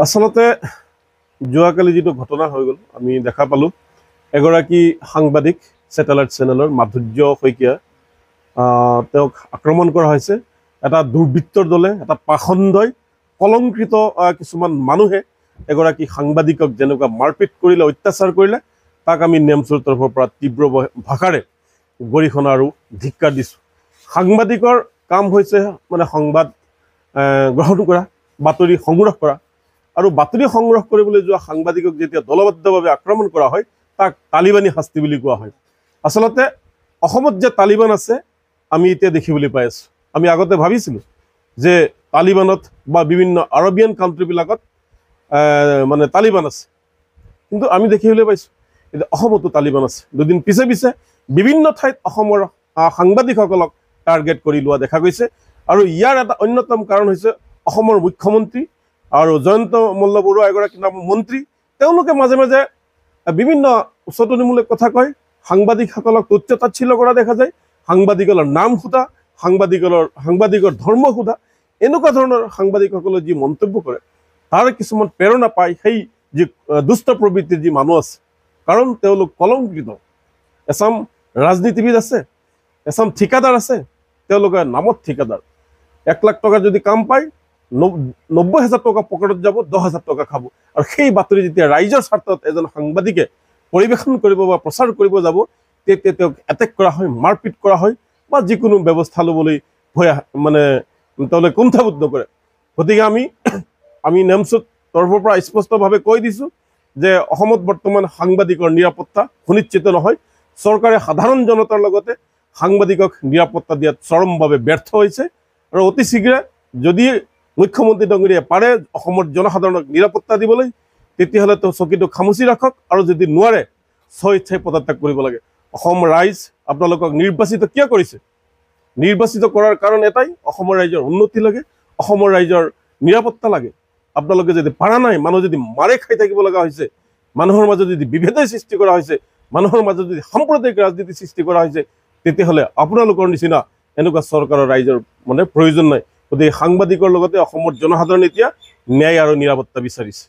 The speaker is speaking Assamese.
আচলতে যোৱাকালি যিটো ঘটনা হৈ গ'ল আমি দেখা পালোঁ এগৰাকী সাংবাদিক ছেটেলাইট চেনেলৰ মাধুৰ্য শইকীয়া তেওঁক আক্ৰমণ কৰা হৈছে। এটা দুৰ্বৃত্তৰ দলে, এটা পাখণ্ডই, কলংকৃত কিছুমান মানুহে এগৰাকী সাংবাদিকক যেনেকুৱা মাৰপিট কৰিলে, অত্যাচাৰ কৰিলে, তাক আমি নেমচুৰ তৰফৰ পৰা তীব্ৰ ভাষাৰে গৰিহণা আৰু ধিক্কাৰ দিছোঁ। সাংবাদিকৰ কাম হৈছে মানে সংবাদ গ্ৰহণ কৰা, বাতৰি সংগ্ৰহ কৰা, আৰু বাতৰি সংগ্ৰহ কৰিবলৈ যোৱা সাংবাদিকক যেতিয়া দলবদ্ধভাৱে আক্ৰমণ কৰা হয় তাক তালিবানী শাস্তি বুলি কোৱা হয়। আচলতে অসমত যে তালিবান আছে আমি এতিয়া দেখিবলৈ পাই আছোঁ। আমি আগতে ভাবিছিলোঁ যে তালিবানত বা বিভিন্ন আৰবিয়ান কাণ্ট্ৰিবিলাকত মানে তালিবান আছে, কিন্তু আমি দেখিবলৈ পাইছোঁ এতিয়া অসমতো তালিবান আছে। দুদিন পিছে পিছে বিভিন্ন ঠাইত অসমৰ সাংবাদিকসকলক টাৰ্গেট কৰি লোৱা দেখা গৈছে। আৰু ইয়াৰ এটা অন্যতম কাৰণ হৈছে অসমৰ মুখ্যমন্ত্ৰী আৰু জয়ন্ত মল্ল বৰুৱা এগৰাকী মন্ত্ৰী, তেওঁলোকে মাজে মাজে বিভিন্ন উচতনিমূলক কথা কয়, সাংবাদিকসকলক তুচ্ছ-তাচ্ছিল্য কৰা দেখা যায়, সাংবাদিকৰ নাম সোধা, সাংবাদিকৰ ধৰ্ম সোধা, এনেকুৱা ধৰণৰ সাংবাদিকসকলে যি মন্তব্য কৰে তাৰ কিছুমান প্ৰেৰণা পায় সেই যি দুষ্ট প্ৰবৃত্তিৰ যি মানুহ আছে, কাৰণ তেওঁলোক কলংকৃত। এচাম ৰাজনীতিবিদ আছে, এচাম ঠিকাদাৰ আছে, তেওঁলোকে নামত ঠিকাদাৰ। 1 লাখ টকাৰ যদি কাম পায় 90,000 টকা পকেটত যাব, 10,000 টকা খাব। আৰু সেই বাতৰি যেতিয়া ৰাইজৰ স্বাৰ্থত এজন সাংবাদিকে পৰিৱেশন কৰিব বা প্ৰচাৰ কৰিব যাব তেতিয়া তেওঁক এটেক কৰা হয়, মাৰপিট কৰা হয় বা যিকোনো ব্যৱস্থা ল'বলৈ মানে তেওঁলোকে কুণ্ঠাবোধ নকৰে। গতিকে আমি নেমচুৰ তৰফৰ পৰা স্পষ্টভাৱে কৈ দিছোঁ যে অসমত বৰ্তমান সাংবাদিকৰ নিৰাপত্তা সুনিশ্চিত নহয়। চৰকাৰে সাধাৰণ জনতাৰ লগতে সাংবাদিকক নিৰাপত্তা দিয়াত চৰমভাৱে ব্যৰ্থ হৈছে। আৰু অতি শীঘ্ৰে যদি মুখ্যমন্ত্ৰী ডাঙৰীয়াই পাৰে অসমৰ জনসাধাৰণক নিৰাপত্তা দিবলৈ, তেতিয়াহ'লে তেওঁ চকীটো খামুচি ৰাখক, আৰু যদি নোৱাৰে স্বেচ্ছাই পদত্যাগ কৰিব লাগে। অসম ৰাইজ আপোনালোকক নিৰ্বাচিত কিয় কৰিছে? নিৰ্বাচিত কৰাৰ কাৰণ এটাই, অসমৰ ৰাইজৰ উন্নতি লাগে, অসমৰ ৰাইজৰ নিৰাপত্তা লাগে। আপোনালোকে যদি পাৰা নাই, মানুহ যদি মাৰে খাই থাকিব লগা হৈছে, মানুহৰ মাজত যদি বিভেদৰ সৃষ্টি কৰা হৈছে, মানুহৰ মাজত যদি সাম্প্ৰদায়িক ৰাজনীতি সৃষ্টি কৰা হৈছে, তেতিয়াহ'লে আপোনালোকৰ নিচিনা এনেকুৱা চৰকাৰৰ ৰাইজৰ মানে প্ৰয়োজন নাই। গতিকে সাংবাদিকৰ লগতে অসমৰ জনসাধাৰণে এতিয়া ন্যায় আৰু নিৰাপত্তা বিচাৰিছে।